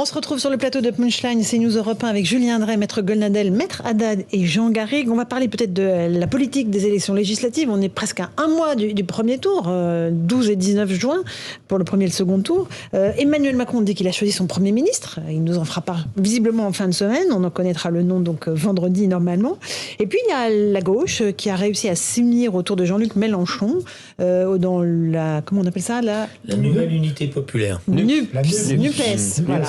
On se retrouve sur le plateau de Punchline, c'est News Europe 1 avec Julien Drey, Maître Golnadel, Maître Haddad et Jean Garrigue. On va parler peut-être de la politique des élections législatives. On est presque à un mois du premier tour, 12 et 19 juin, pour le premier et le second tour. Emmanuel Macron dit qu'il a choisi son Premier ministre. Il nous en fera part visiblement en fin de semaine. On en connaîtra le nom donc vendredi normalement. Et puis il y a la gauche qui a réussi à s'unir autour de Jean-Luc Mélenchon dans la... Comment on appelle ça La nouvelle unité populaire. NUPES. Voilà.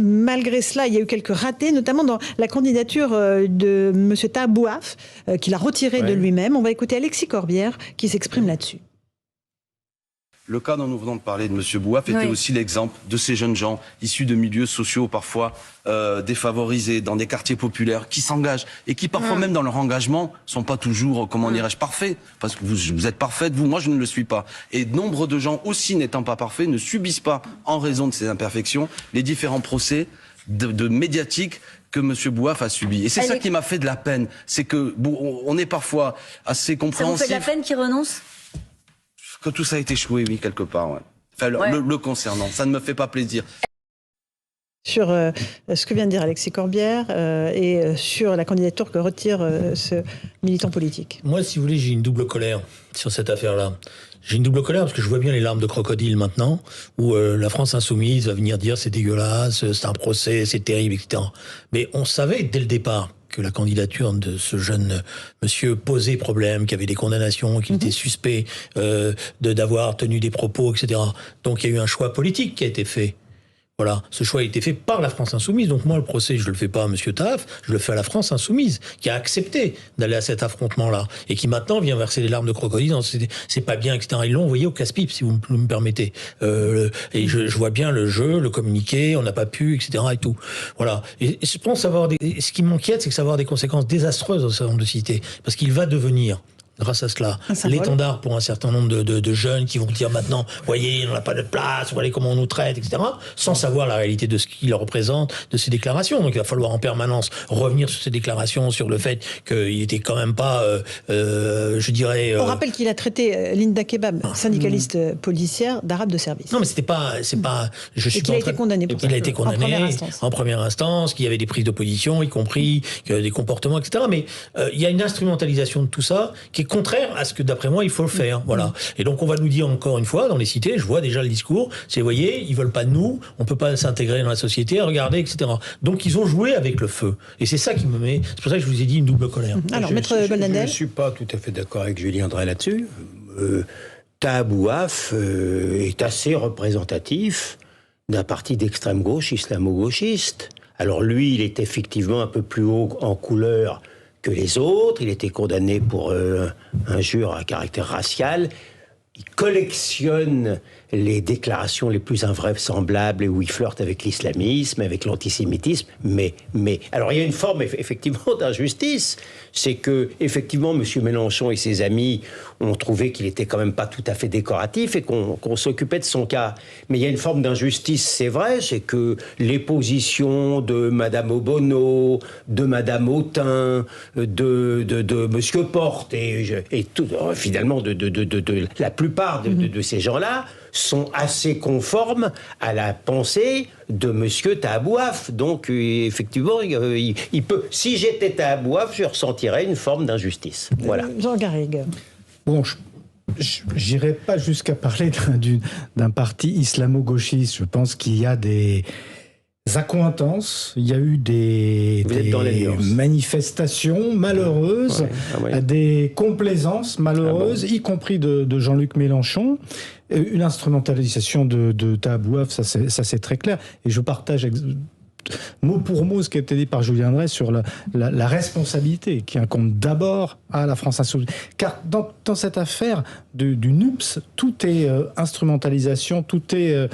Malgré cela, il y a eu quelques ratés, notamment dans la candidature de M. Tabouaf, qu'il a retiré de lui-même. On va écouter Alexis Corbière qui s'exprime là-dessus. Le cas dont nous venons de parler de M. Bouaf était aussi l'exemple de ces jeunes gens issus de milieux sociaux parfois défavorisés, dans des quartiers populaires, qui s'engagent et qui parfois même dans leur engagement sont pas toujours, comment dirais-je, parfaits. Parce que vous êtes parfaite, vous, moi je ne le suis pas. Et nombre de gens aussi n'étant pas parfaits ne subissent pas, en raison de ces imperfections, les différents procès de médiatiques que M. Bouaf a subi. Et c'est ça qui m'a fait de la peine. C'est que on est parfois assez compréhensif. Ça vous fait de la peine qu'il renonce ? Que tout ça a été échoué, oui, quelque part. Ouais. Enfin, le concernant, ça ne me fait pas plaisir. Sur ce que vient de dire Alexis Corbière et sur la candidature que retire ce militant politique. Moi, si vous voulez, j'ai une double colère sur cette affaire-là. J'ai une double colère parce que je vois bien les larmes de crocodile maintenant, où la France insoumise va venir dire c'est dégueulasse, c'est un procès, c'est terrible, etc. Mais on savait dès le départ que la candidature de ce jeune monsieur posait problème, qu'il y avait des condamnations, qu'il était suspect d'avoir tenu des propos, etc. Donc il y a eu un choix politique qui a été fait. Voilà, ce choix a été fait par la France insoumise. Donc moi, le procès, je le fais pas à Monsieur Taaf, je le fais à la France insoumise, qui a accepté d'aller à cet affrontement-là et qui maintenant vient verser les larmes de crocodile. C'est pas bien, etc. Ils l'ont envoyé au casse-pipe, si vous me permettez. Et je vois bien le jeu, le communiqué, on n'a pas pu, etc. et tout. Voilà. Et je pense ce qui m'inquiète, c'est que ça va avoir des conséquences désastreuses au certain nombre de cités, parce qu'il va devenir, grâce à cela, l'étendard pour un certain nombre de jeunes qui vont dire maintenant, voyez, on n'a pas de place, voyez comment on nous traite, etc., sans savoir la réalité de ce qu'il représente, de ses déclarations. Donc il va falloir en permanence revenir sur ces déclarations, sur le fait qu'il n'était quand même pas, je dirais... On rappelle qu'il a traité Linda Kebab, syndicaliste policière, d'arabe de service. Non, mais c'est pas... Je suis qu'il a été condamné pour ça. Il a été condamné en première instance, qu'il y avait des prises de position, y compris des comportements, etc. Mais il y a une instrumentalisation de tout ça qui est contraire à ce que, d'après moi, il faut le faire. Voilà. Et donc, on va nous dire encore une fois, dans les cités, je vois déjà le discours, c'est, vous voyez, ils veulent pas de nous, on peut pas s'intégrer dans la société, regardez, etc. Donc, ils ont joué avec le feu. Et c'est ça qui me met... C'est pour ça que je vous ai dit une double colère. Alors, Maître Golnadel. Je ne suis pas tout à fait d'accord avec Julien Drey là-dessus. Tabouaf est assez représentatif d'un parti d'extrême gauche, islamo-gauchiste. Alors, lui, il est effectivement un peu plus haut en couleur que les autres. Il était condamné pour injure à caractère racial. Il collectionne les déclarations les plus invraisemblables et où il flirte avec l'islamisme, avec l'antisémitisme. Mais alors il y a une forme effectivement d'injustice, c'est que effectivement M. Mélenchon et ses amis ont trouvé qu'il était quand même pas tout à fait décoratif et qu'on s'occupait de son cas. Mais il y a une forme d'injustice, c'est vrai, c'est que les positions de Madame Obono, de Madame Autain, de Monsieur Porte et tout, finalement de la plupart de ces gens-là sont assez conformes à la pensée de Monsieur Tabouaf. Donc, effectivement, il peut... Si j'étais Tabouaf, je ressentirais une forme d'injustice. Voilà. Jean Garrigue. Bon, j'irai pas jusqu'à parler d'un parti islamo-gauchiste. Je pense qu'il y a des accointances, il y a eu des manifestations malheureuses, des complaisances malheureuses, y compris de Jean-Luc Mélenchon. Une instrumentalisation de Tabouaf, ça c'est très clair. Et je partage mot pour mot ce qui a été dit par Julien Drey sur la responsabilité qui incombe d'abord à la France insoumise. Car dans cette affaire du NUPS, tout est instrumentalisation, tout est,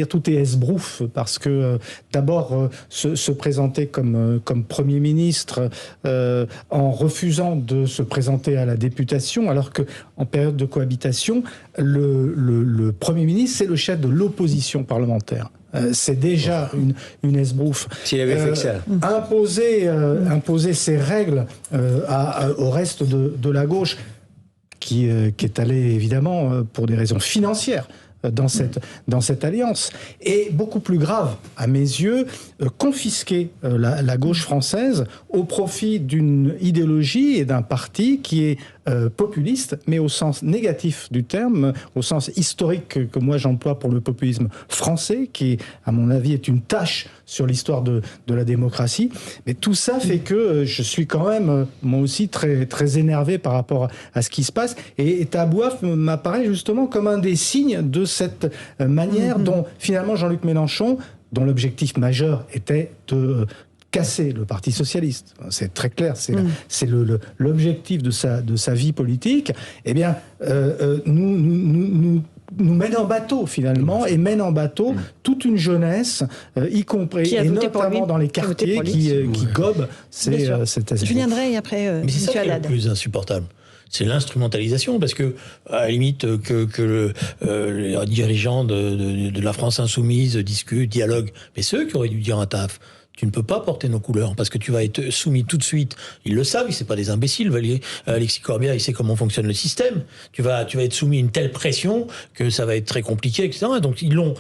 tout est esbrouf, parce que d'abord se présenter comme Premier ministre en refusant de se présenter à la députation, alors que en période de cohabitation, le Premier ministre, c'est le chef de l'opposition parlementaire. C'est déjà une esbrouffe. S'il avait fait que ça. Imposer ces règles au reste de la gauche, qui est allé évidemment pour des raisons financières dans cette alliance. Et beaucoup plus grave, à mes yeux, confisquer la gauche française au profit d'une idéologie et d'un parti qui est populiste, mais au sens négatif du terme, au sens historique que moi j'emploie pour le populisme français, qui, à mon avis, est une tache sur l'histoire de la démocratie. Mais tout ça fait que je suis quand même, moi aussi, très, très énervé par rapport à ce qui se passe. Et Tabouaf m'apparaît justement comme un des signes de cette manière dont, finalement, Jean-Luc Mélenchon, dont l'objectif majeur était de casser le Parti socialiste. C'est très clair, c'est l'objectif de sa vie politique. Eh bien, nous mène en bateau, finalement, et mène en bateau toute une jeunesse, y compris, et notamment dans les quartiers, qui gobent cette espèce. Julien Drey, et après, mais c'est ça qui est le plus insupportable. C'est l'instrumentalisation, parce que, à la limite, que les dirigeants de la France insoumise discutent, dialoguent, mais c'est eux qui auraient dû dire un taf. Tu ne peux pas porter nos couleurs, parce que tu vas être soumis tout de suite. Ils le savent, c'est pas des imbéciles. Alexis Corbière, il sait comment fonctionne le système. Tu vas être soumis à une telle pression que ça va être très compliqué, etc. Donc ils l'ont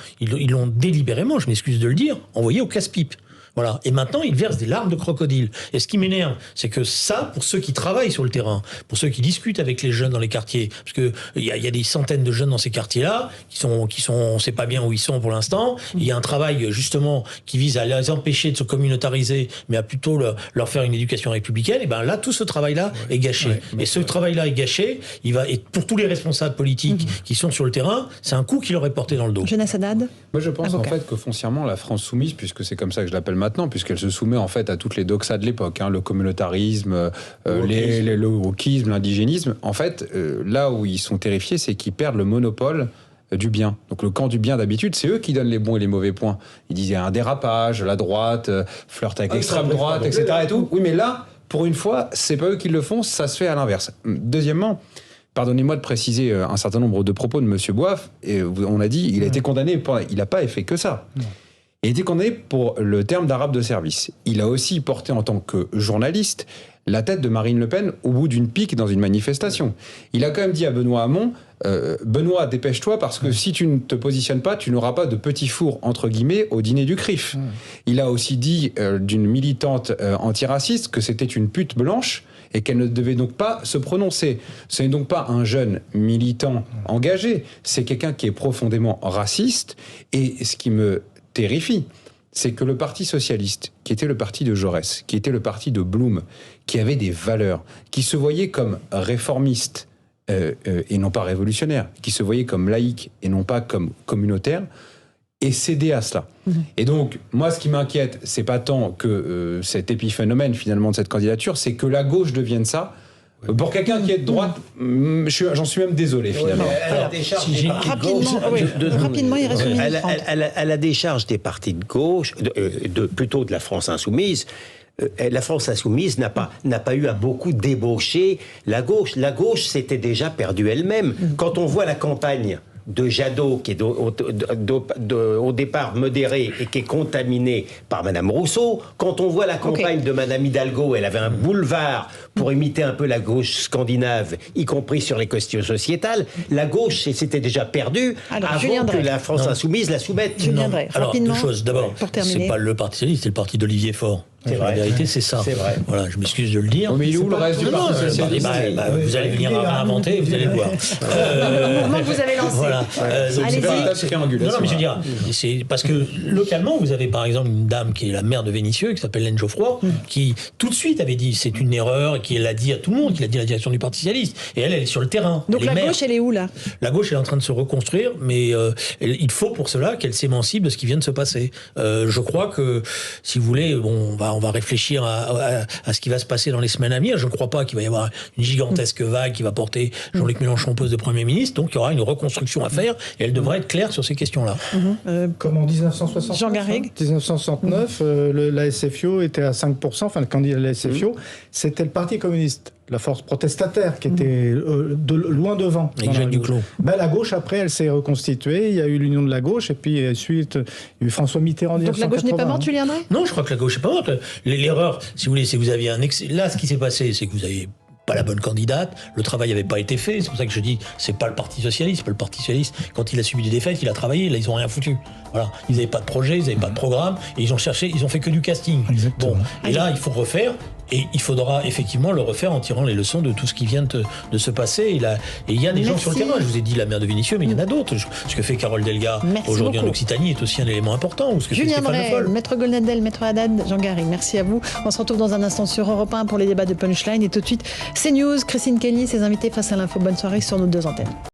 délibérément, je m'excuse de le dire, envoyé au casse-pipe. Voilà. Et maintenant, ils versent des larmes de crocodile. Et ce qui m'énerve, c'est que ça, pour ceux qui travaillent sur le terrain, pour ceux qui discutent avec les jeunes dans les quartiers, parce que il y a des centaines de jeunes dans ces quartiers-là qui sont, on sait pas bien où ils sont pour l'instant. Il y a un travail justement qui vise à les empêcher de se communautariser, mais à plutôt leur faire une éducation républicaine. Et ben là, tout ce travail-là est gâché. Et ce travail-là est gâché. Et pour tous les responsables politiques qui sont sur le terrain, c'est un coup qui leur est porté dans le dos. Jeunesse Haddad. Moi, je pense en fait que foncièrement, la France soumise, puisque c'est comme ça que je l'appelle maintenant, puisqu'elle se soumet en fait à toutes les doxas de l'époque, le communautarisme, le wokisme, l'indigénisme. En fait, là où ils sont terrifiés, c'est qu'ils perdent le monopole du bien. Donc le camp du bien d'habitude, c'est eux qui donnent les bons et les mauvais points. Ils disaient un dérapage, la droite, flirte avec l'extrême droite, etc. Et tout. Oui, mais là, pour une fois, c'est pas eux qui le font, ça se fait à l'inverse. Deuxièmement, pardonnez-moi de préciser un certain nombre de propos de M. Bouaf, et on a dit, il a été condamné, il n'a pas fait que ça. Non. Il a été condamné pour le terme d'arabe de service. Il a aussi porté en tant que journaliste la tête de Marine Le Pen au bout d'une pique dans une manifestation. Il a quand même dit à Benoît Hamon, Benoît, dépêche-toi parce que si tu ne te positionnes pas, tu n'auras pas de petit four, entre guillemets, au dîner du CRIF. Il a aussi dit d'une militante antiraciste que c'était une pute blanche et qu'elle ne devait donc pas se prononcer. Ce n'est donc pas un jeune militant engagé, c'est quelqu'un qui est profondément raciste. Et ce qui me terrifie, c'est que le Parti socialiste, qui était le parti de Jaurès, qui était le parti de Blum, qui avait des valeurs, qui se voyait comme réformiste et non pas révolutionnaire, qui se voyait comme laïque et non pas comme communautaire, et cédé à cela. Et donc, moi, ce qui m'inquiète, c'est pas tant que cet épiphénomène, finalement, de cette candidature, c'est que la gauche devienne ça. Pour quelqu'un qui est de droite, j'en suis même désolé, finalement. Rapidement, il reste une minute trente. À la décharge des partis de gauche, plutôt de la France insoumise, la France insoumise n'a pas eu à beaucoup débaucher la gauche. La gauche s'était déjà perdue elle-même. Quand on voit la campagne de Jadot, qui est au départ modéré et qui est contaminé par Madame Rousseau. Quand on voit la campagne de Madame Hidalgo, elle avait un boulevard pour imiter un peu la gauche scandinave, y compris sur les questions sociétales. La gauche s'était déjà perdue avant que la France insoumise la soumette. Julien Drey, rapidement. Deux choses. D'abord, c'est pas le Parti socialiste, c'est le parti d'Olivier Faure. La vérité, c'est ça. C'est vrai. Voilà, je m'excuse de le dire. Mais il est où le reste du Parti socialiste ? Vous allez venir à inventer, vous allez le voir. Le mouvement que vous avez lancé. Voilà. C'est pas une tâche triangulaire. Non, mais je veux dire, c'est parce que localement, vous avez par exemple une dame qui est la maire de Vénissieux, qui s'appelle Hélène Geoffroy, qui tout de suite avait dit c'est une erreur, et qui l'a dit à tout le monde, qui l'a dit à la direction du Parti socialiste. Et elle est sur le terrain. Donc la gauche, elle est où là ? La gauche, elle est en train de se reconstruire, mais il faut pour cela qu'elle s'émancipe de ce qui vient de se passer. Je crois que, si vous voulez, on va réfléchir à ce qui va se passer dans les semaines à venir. Je ne crois pas qu'il va y avoir une gigantesque vague qui va porter Jean-Luc Mélenchon au poste de Premier ministre. Donc il y aura une reconstruction à faire et elle devrait être claire sur ces questions-là. Comme en 1969. Jean Garrigue. 1969, la SFIO était à 5%, enfin le candidat de la SFIO, c'était le Parti communiste. La force protestataire qui était loin devant. Avec Jacques Duclos. La gauche, après, elle s'est reconstituée. Il y a eu l'Union de la gauche. Et puis, ensuite, il y a eu François Mitterrand en 1980. Donc la gauche n'est pas morte, Julien Drey ? Non, je crois que la gauche n'est pas morte. L'erreur, si vous voulez, c'est que vous aviez là, ce qui s'est passé, c'est que vous avez pas la bonne candidate, le travail n'avait pas été fait, c'est pour ça que je dis, c'est pas le Parti Socialiste, quand il a subi des défaites, il a travaillé, là ils ont rien foutu. Voilà, ils n'avaient pas de projet, ils n'avaient pas de programme, et ils ont fait que du casting. Exactement. Bon, et là, il faut refaire, et il faudra effectivement le refaire en tirant les leçons de tout ce qui vient de se passer. Et il y a des gens sur le terrain, je vous ai dit la maire de Vénissieux, mais il y en a d'autres. Ce que fait Carole Delga aujourd'hui en Occitanie est aussi un élément important, ou ce que fait Julien Stéphane Le Foll. Maître Golnadel, Maître Haddad, Jean Garrigue, merci à vous. On se retrouve dans un instant sur Europe 1 pour les débats de Punchline, et tout de suite CNews, Christine Kelly, ses invités face à l'info. Bonne soirée sur nos 2 antennes.